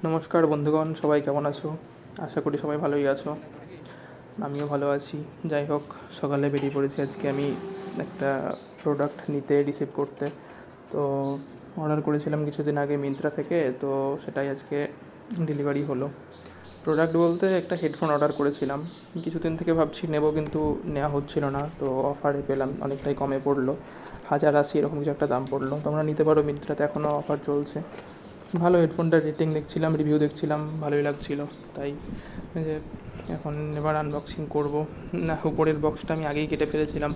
নমস্কার বন্ধুগণ, সবাই কেমন আছো? আশা করি সবাই ভালোই আছো। আমিও ভালো আছি। যাই হোক, সকালে বেরিয়ে পড়েছি আজকে আমি একটা প্রোডাক্ট নিতে, রিসিভ করতে। তো অর্ডার করেছিলাম কিছুদিন আগে মিন্ত্রা থেকে, তো সেটাই আজকে ডেলিভারি হলো। প্রোডাক্ট বলতে একটা হেডফোন অর্ডার করেছিলাম। কিছুদিন থেকে ভাবছি নেব, কিন্তু নেওয়া হচ্ছিল না। তো অফারে পেলাম, অনেকটাই কমে পড়লো, 1080 এরকম কিছু একটা দাম পড়লো। তোমরা নিতে পারো, মিন্ত্রাতে এখনও অফার চলছে। ভালো হেডফোনটার রেটিং দেখছিলাম, রিভিউ দেখছিলাম, ভালোই লাগছিলো। তাই এই যে এখন এবার আনবক্সিং করব। না, উপরের বক্সটা আমি আগেই কেটে ফেলেছিলাম,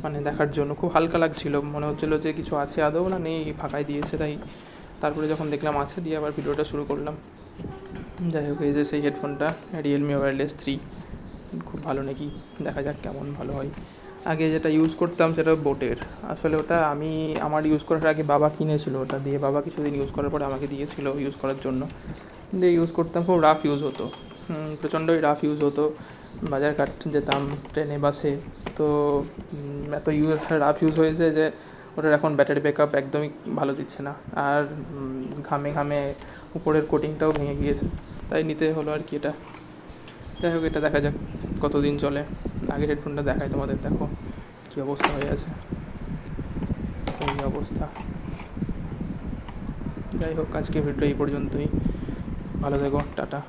মানে দেখার জন্য খুব হালকা লাগছিলো, মনে হচ্ছিলো যে কিছু আছে আদৌ না নেই, ফাঁকাই দিয়েছে। তাই তারপরে যখন দেখলাম আছে, দিয়ে আবার ভিডিওটা শুরু করলাম। যাই হোক, এই যে সেই হেডফোনটা, রিয়েলমি ওয়্যারলেস 3, খুব ভালো নাকি, দেখা যাক কেমন ভালো হয়। আগে যেটা ইউজ করতাম সেটা বোটের। আসলে ওটা আমি আমার ইউজ করার আগে বাবা কিনেছিল ওটা, দিয়ে বাবা কিছুদিন ইউজ করার পরে আমাকে দিয়েছিল ইউজ করার জন্য। দিয়ে ইউজ করতাম, খুব রাফ ইউজ হতো, প্রচণ্ডই রাফ ইউজ হতো। বাজার কাটতে যেতাম ট্রেনে, বাসে। তো এত রাফ ইউজ হয়েছে যে ওটার এখন ব্যাটারি ব্যাকআপ একদমই ভালো দিচ্ছে না। আর ঘামে ঘামে উপরের কোটিংটাও ভেঙে গিয়েছে। তাই নিতে হলো আর কি এটা। যাই হোক, এটা দেখা যাক কতদিন চলে। আগের হেডফোনটা দেখায় তোমাদের, দেখো কী অবস্থা হয়ে আছে, এই অবস্থা। যাই হোক, আজকে ভিডিও এই পর্যন্তই। ভালো থেকো, টাটা।